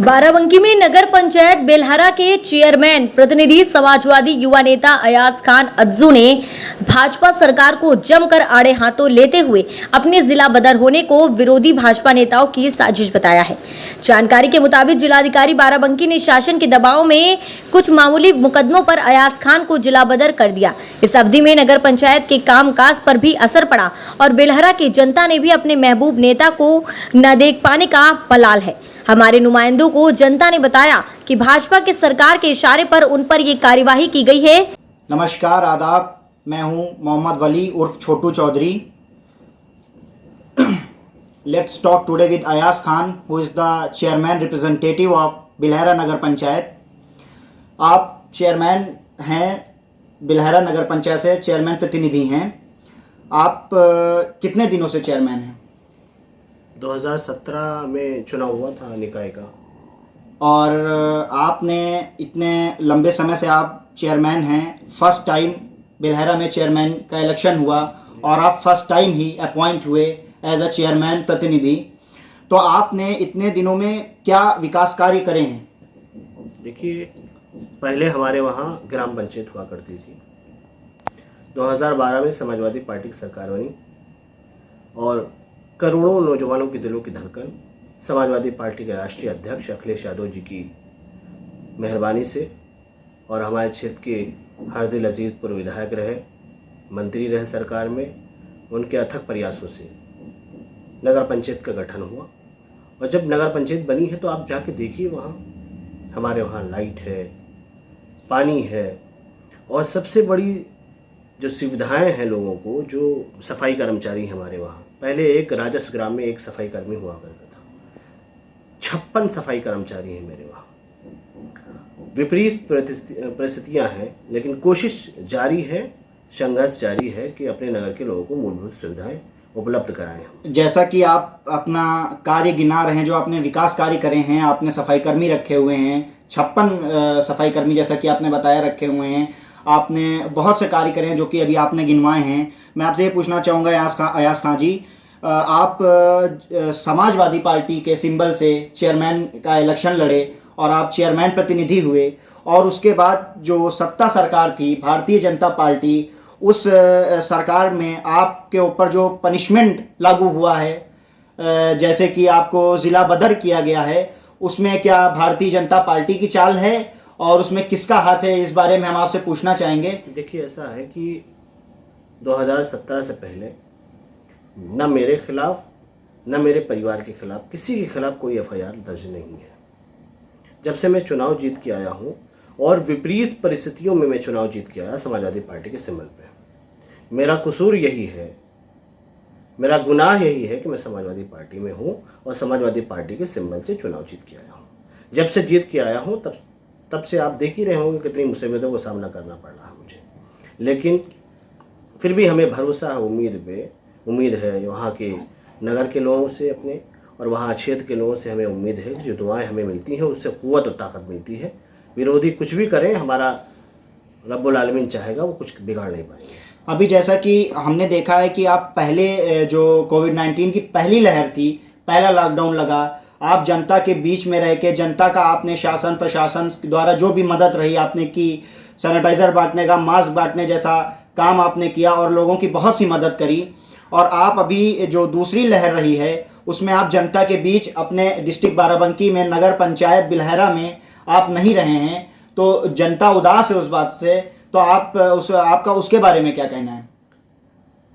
बाराबंकी में नगर पंचायत बेलहरा के चेयरमैन प्रतिनिधि समाजवादी युवा नेता अयाज खान अज्जू ने भाजपा सरकार को जमकर आड़े हाथों लेते हुए अपने जिला बदर होने को विरोधी भाजपा नेताओं की साजिश बताया है। जानकारी के मुताबिक जिलाधिकारी बाराबंकी ने शासन के दबाव में कुछ मामूली मुकदमों पर अयाज खान को जिला बदर कर दिया। इस अवधि में नगर पंचायत के कामकाज पर भी असर पड़ा और बेलहरा की जनता ने भी अपने महबूब नेता को न देख पाने का मलाल है। हमारे नुमाइंदों को जनता ने बताया कि भाजपा की सरकार के इशारे पर उन पर ये कार्यवाही की गई है। नमस्कार, आदाब। मैं हूं मोहम्मद वली उर्फ Chhotu Chaudhary. Let's talk today with Ayaz Khan, who is the chairman representative of Belhara Nagar panchayat. आप चेयरमैन हैं बेलहरा नगर पंचायत से, चेयरमैन प्रतिनिधि हैं। आप कितने दिनों से चेयरमैन हैं? 2017 में चुनाव हुआ था निकाय का। और आपने इतने लंबे समय से आप चेयरमैन हैं, फर्स्ट टाइम बेलहरा में चेयरमैन का इलेक्शन हुआ और आप फर्स्ट टाइम ही अपॉइंट हुए एज अ चेयरमैन प्रतिनिधि। तो आपने इतने दिनों में क्या विकास कार्य करे हैं? देखिए, पहले हमारे वहाँ ग्राम पंचायत हुआ करती थी। 2012 में समाजवादी पार्टी की सरकार बनी और करोड़ों नौजवानों के दिलों की धड़कन समाजवादी पार्टी के राष्ट्रीय अध्यक्ष अखिलेश यादव जी की मेहरबानी से और हमारे क्षेत्र के हरदिल अजीजपुर विधायक रहे, मंत्री रहे सरकार में, उनके अथक प्रयासों से नगर पंचायत का गठन हुआ। और जब नगर पंचायत बनी है तो आप जाके देखिए, वहाँ हमारे वहाँ लाइट है, पानी है और सबसे बड़ी जो सुविधाएं हैं लोगों को, जो सफाई कर्मचारी हैं हमारे वहाँ। पहले एक राजस्व ग्राम में एक सफाई कर्मी हुआ करता था, 56 सफाई कर्मचारी हैं मेरे वहाँ। विपरीत परिस्थितियाँ हैं, लेकिन कोशिश जारी है, संघर्ष जारी है कि अपने नगर के लोगों को मूलभूत सुविधाएं उपलब्ध कराएं। जैसा कि आप अपना कार्य गिना रहे हैं, जो आपने विकास कार्य करे हैं, आपने सफाई कर्मी रखे हुए हैं, 56 सफाई कर्मी जैसा कि आपने बताया रखे हुए हैं। आपने बहुत से कार्य करे हैं जो कि अभी आपने गिनवाए हैं। मैं आपसे ये पूछना चाहूँगा अयाज खान जी, आप समाजवादी पार्टी के सिंबल से चेयरमैन का इलेक्शन लड़े और आप चेयरमैन प्रतिनिधि हुए, और उसके बाद जो सत्ता सरकार थी भारतीय जनता पार्टी, उस सरकार में आपके ऊपर जो पनिशमेंट लागू हुआ है, जैसे कि आपको ज़िला बदर किया गया है, उसमें क्या भारतीय जनता पार्टी की चाल है और उसमें किसका हाथ है, इस बारे में हम आपसे पूछना चाहेंगे। देखिए, ऐसा है कि 2017 से पहले न मेरे खिलाफ न मेरे परिवार के खिलाफ, किसी के खिलाफ कोई एफआईआर दर्ज नहीं है। जब से मैं चुनाव जीत के आया हूँ और विपरीत परिस्थितियों में मैं चुनाव जीत के आया समाजवादी पार्टी के सिंबल पे, मेरा कसूर यही है, मेरा गुनाह यही है कि मैं समाजवादी पार्टी में हूँ और समाजवादी पार्टी के सिंबल से चुनाव जीत के आया हूँ। जब से जीत के आया हूँ तब से आप देख ही रहे होंगे कितनी मुसीबतों का सामना करना पड़ रहा है मुझे, लेकिन फिर भी हमें भरोसा है, उम्मीद है वहाँ के नगर के लोगों से अपने और वहाँ क्षेत्र के लोगों से हमें उम्मीद है कि जो दुआएं हमें मिलती हैं उससे क़ुव्वत और ताकत मिलती है। विरोधी कुछ भी करें, हमारा रब्बुल आलमीन चाहेगा वो कुछ बिगाड़ नहीं पाएंगे। अभी जैसा कि हमने देखा है कि आप पहले जो कोविड-19 की पहली लहर थी, पहला लॉकडाउन लगा, आप जनता के बीच में रह के जनता का आपने शासन प्रशासन द्वारा जो भी मदद रही आपने की, सैनिटाइज़र बांटने का, मास्क बांटने जैसा काम आपने किया और लोगों की बहुत सी मदद करी। और आप अभी जो दूसरी लहर रही है उसमें आप जनता के बीच अपने डिस्ट्रिक्ट बाराबंकी में नगर पंचायत बिलहरा में आप नहीं रहे हैं, तो जनता उदास है उस बात से। तो आपका उसके बारे में क्या कहना है?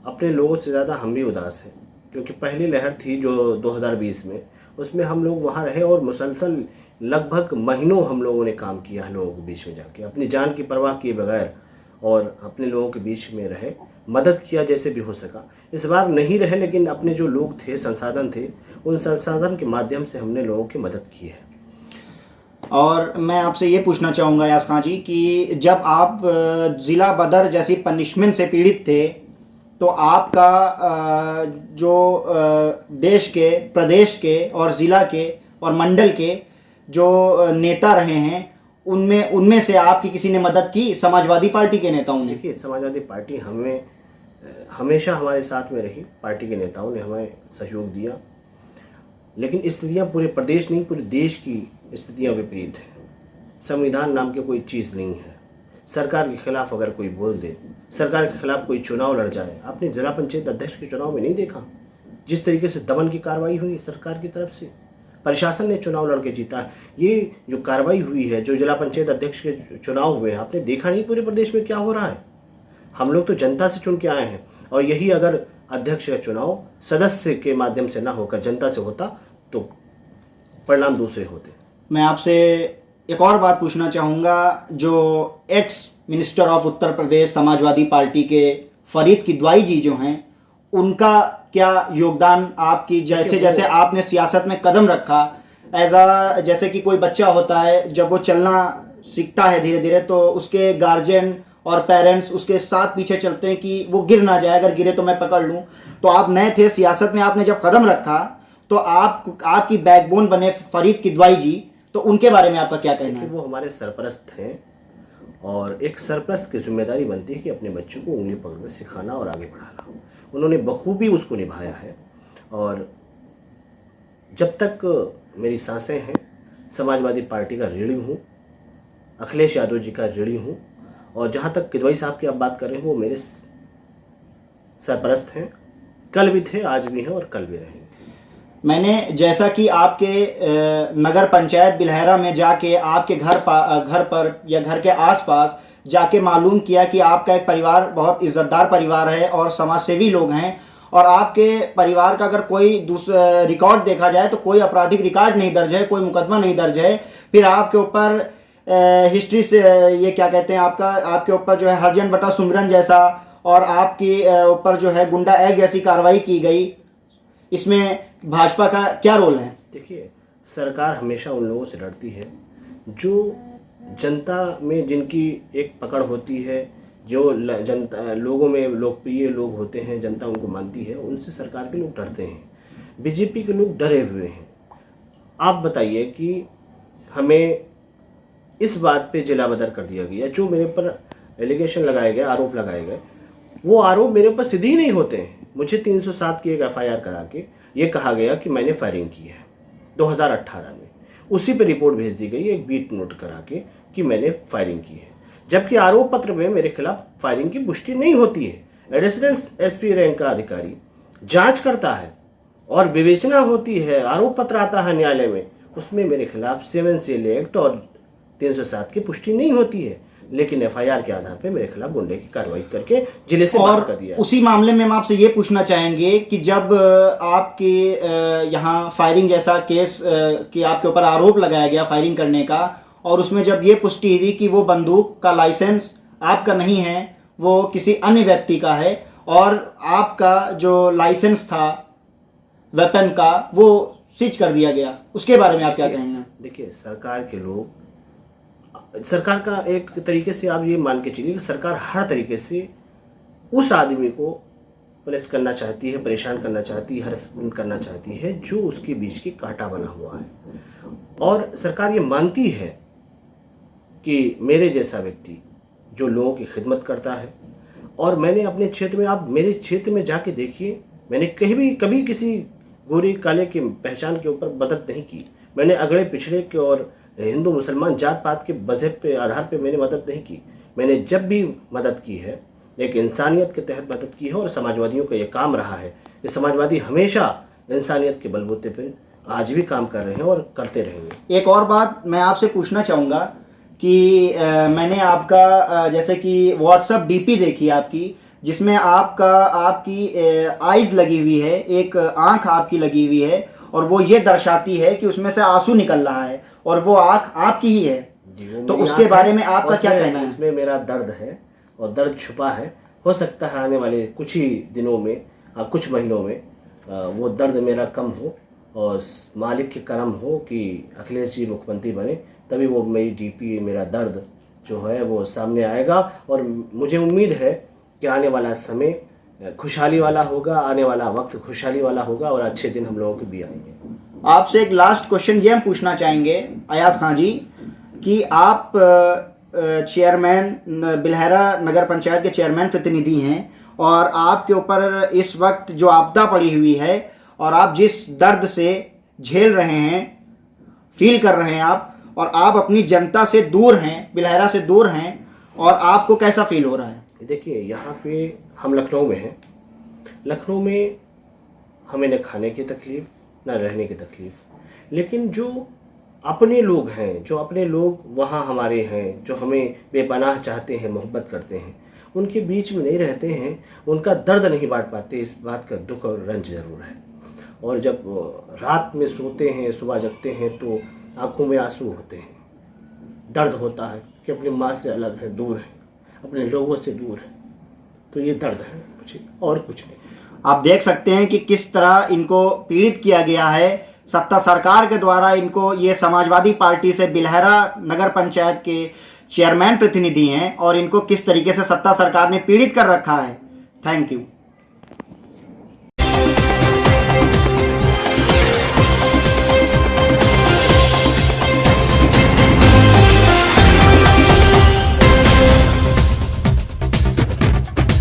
अपने लोगों से ज़्यादा हम भी उदास हैं, क्योंकि पहली लहर थी जो 2020 में, उसमें हम लोग वहाँ रहे और मुसलसल लगभग महीनों हम लोगों ने काम किया है लोगों के बीच में जाके, अपनी जान की परवाह किए बगैर, और अपने लोगों के बीच में रहे, मदद किया जैसे भी हो सका। इस बार नहीं रहे, लेकिन अपने जो लोग थे, संसाधन थे, उन संसाधन के माध्यम से हमने लोगों की मदद की है। और मैं आपसे ये पूछना चाहूँगा अयाज खान जी कि जब आप ज़िला बदर जैसी पनिशमेंट से पीड़ित थे, तो आपका जो देश के, प्रदेश के और ज़िला के और मंडल के जो नेता रहे हैं, उनमें से आपकी किसी ने मदद की, समाजवादी पार्टी के नेताओं ने? देखिए, समाजवादी पार्टी हमें हमेशा हमारे साथ में रही, पार्टी के नेताओं ने हमें सहयोग दिया, लेकिन स्थितियाँ पूरे प्रदेश नहीं पूरे देश की स्थितियां विपरीत हैं। संविधान नाम की कोई चीज़ नहीं है। सरकार के खिलाफ अगर कोई बोल दे, सरकार के खिलाफ कोई चुनाव लड़ जाए, आपने जिला पंचायत अध्यक्ष के चुनाव में नहीं देखा जिस तरीके से दमन की कार्रवाई हुई सरकार की तरफ से? प्रशासन ने चुनाव लड़के जीता है। ये जो कार्रवाई हुई है, जो जिला पंचायत अध्यक्ष के चुनाव हुए हैं, आपने देखा नहीं पूरे प्रदेश में क्या हो रहा है? हम लोग तो जनता से चुन के आए हैं, और यही अगर अध्यक्ष का चुनाव सदस्य के माध्यम से ना होकर जनता से होता तो परिणाम दूसरे होते। मैं आपसे एक और बात पूछना चाहूँगा। जो ex minister of Uttar Pradesh Samajwadi party के फरीद किदवाई जी जो हैं, उनका क्या योगदान आपकी, जैसे जैसे आपने सियासत में कदम रखा, जैसे कि कोई बच्चा होता है, जब वो चलना सीखता है धीरे धीरे, तो उसके गार्जियन और पेरेंट्स उसके साथ पीछे चलते हैं कि वो गिर ना जाए, अगर गिरे तो मैं पकड़ लूँ। तो आप नए थे सियासत में, आपने जब कदम रखा तो आपकी बैकबोन बने फरीद किदवाई जी, तो उनके बारे में आपका क्या कहना है? वो हमारे सरपरस्त हैं, और एक सरपरस्त की जिम्मेदारी बनती है कि अपने बच्चों को उंगली पकड़कर सिखाना और आगे बढ़ाना। उन्होंने बखूबी उसको निभाया है, और जब तक मेरी सांसें हैं समाजवादी पार्टी का ऋणी हूँ, अखिलेश यादव जी का ऋणी हूँ, और जहाँ तक किदवाई साहब की आप बात कर रहे हैं, वो मेरे सरपरस्त हैं, कल भी थे, आज भी हैं और कल भी रहेंगे। मैंने जैसा कि आपके नगर पंचायत बिलहरा में जाके आपके घर पर या घर के आसपास जाके मालूम किया कि आपका एक परिवार बहुत इज्जतदार परिवार है और समाजसेवी लोग हैं, और आपके परिवार का अगर कोई दूसरा रिकॉर्ड देखा जाए तो कोई आपराधिक रिकॉर्ड नहीं दर्ज है, कोई मुकदमा नहीं दर्ज है। फिर आपके ऊपर हिस्ट्री से ये क्या कहते हैं, आपके ऊपर जो है हरजन बटा सुमरन जैसा, और आपके ऊपर जो है गुंडा एक्ट जैसी कार्रवाई की गई। इसमें भाजपा का क्या रोल है? देखिए, सरकार हमेशा उन लोगों से लड़ती है जो जनता में जिनकी एक पकड़ होती है, जो जनता लोगों में लोकप्रिय लोग होते हैं, जनता उनको मानती है, उनसे सरकार के लोग डरते हैं। बीजेपी के लोग डरे हुए हैं। आप बताइए कि हमें इस बात पे जिला बदर कर दिया गया, जो मेरे पर एलिगेशन लगाए गए, आरोप लगाए गए, वो आरोप मेरे ऊपर सीधे ही नहीं होते हैं। मुझे 307 की एक FIR करा के ये कहा गया कि मैंने फायरिंग की है 2018 में, उसी पे रिपोर्ट भेज दी गई एक बीट नोट करा के कि मैंने फायरिंग की है, जबकि आरोप पत्र में मेरे खिलाफ फायरिंग की पुष्टि नहीं होती है। एडिशनल SP रैंक का अधिकारी जांच करता है और विवेचना होती है, आरोप पत्र आता है न्यायालय में, उसमें मेरे खिलाफ 7 CL एक्ट और 307 की पुष्टि नहीं होती है, लेकिन FIR के आधार पे मेरे खिलाफ गुंडे की कार्रवाई करके जिले से बाहर कर दिया। उसी मामले में हम आपसे ये पूछना चाहेंगे कि जब आपके यहाँ फायरिंग जैसा केस कि आपके ऊपर आरोप लगाया गया फायरिंग करने का, और उसमें जब ये पुष्टि हुई कि वो बंदूक का लाइसेंस आपका नहीं है, वो किसी अन्य व्यक्ति का है, और आपका जो लाइसेंस था वेपन का वो सीज कर दिया गया, उसके बारे में आप क्या कहेंगे? देखिए, सरकार का एक तरीके से आप ये मान के चलिए कि सरकार हर तरीके से उस आदमी को पुलिस करना चाहती है, परेशान करना चाहती है, हरासमेंट करना चाहती है जो उसके बीच की कांटा बना हुआ है। और सरकार ये मानती है कि मेरे जैसा व्यक्ति जो लोगों की खिदमत करता है, और मैंने अपने क्षेत्र में, आप मेरे क्षेत्र में जाके देखिए, मैंने कभी किसी गोरे काले की पहचान के ऊपर मदद नहीं की। मैंने अगड़े पिछड़े के और हिंदू मुसलमान जात पात के मजहब पे आधार पे मैंने मदद नहीं की। मैंने जब भी मदद की है एक इंसानियत के तहत मदद की है, और समाजवादियों का ये काम रहा है कि समाजवादी हमेशा इंसानियत के बलबूते पर आज भी काम कर रहे हैं और करते रहेंगे। एक और बात मैं आपसे पूछना चाहूँगा कि मैंने आपका जैसे कि WhatsApp DP देखी आपकी, जिसमें आपकी आइज़ लगी हुई है, एक आँख आपकी लगी हुई है, और वो ये दर्शाती है कि उसमें से आंसू निकल रहा है, और वो आँख आपकी ही है। तो उसके बारे में आपका क्या कहना है? इसमें मेरा दर्द है और दर्द छुपा है। हो सकता है आने वाले कुछ ही दिनों में, कुछ महीनों में वो दर्द मेरा कम हो, और मालिक के करम हो कि अखिलेश जी मुख्यमंत्री बने, तभी वो मेरी DP, मेरा दर्द जो है वो सामने आएगा। और मुझे उम्मीद है कि आने वाला समय खुशहाली वाला होगा, आने वाला वक्त खुशहाली वाला होगा, और अच्छे दिन हम लोगों के भी आएंगे। आपसे एक लास्ट क्वेश्चन ये हम पूछना चाहेंगे अयाज खान जी कि आप चेयरमैन बिलहरा नगर पंचायत के चेयरमैन प्रतिनिधि हैं, और आपके ऊपर इस वक्त जो आपदा पड़ी हुई है और आप जिस दर्द से झेल रहे हैं, फील कर रहे हैं आप, और आप अपनी जनता से दूर हैं, बिलहरा से दूर हैं, और आपको कैसा फील हो रहा है? देखिए, यहाँ पे हम लखनऊ में हैं। लखनऊ में हमें न खाने की तकलीफ़ न रहने की तकलीफ़, लेकिन जो अपने लोग हैं, जो अपने लोग वहाँ हमारे हैं, जो हमें बेपनाह चाहते हैं, मोहब्बत करते हैं, उनके बीच में नहीं रहते हैं, उनका दर्द नहीं बांट पाते, इस बात का दुख और रंज ज़रूर है। और जब रात में सोते हैं, सुबह जगते हैं, तो आंखों में आंसू होते हैं, दर्द होता है कि अपनी माँ से अलग है, दूर है, अपने लोगों से दूर है। तो ये दर्द है मुझे, और कुछ नहीं। आप देख सकते हैं कि किस तरह इनको पीड़ित किया गया है सत्ता सरकार के द्वारा। इनको, ये समाजवादी पार्टी से बिलहरा नगर पंचायत के चेयरमैन प्रतिनिधि हैं, और इनको किस तरीके से सत्ता सरकार ने पीड़ित कर रखा है। Thank you.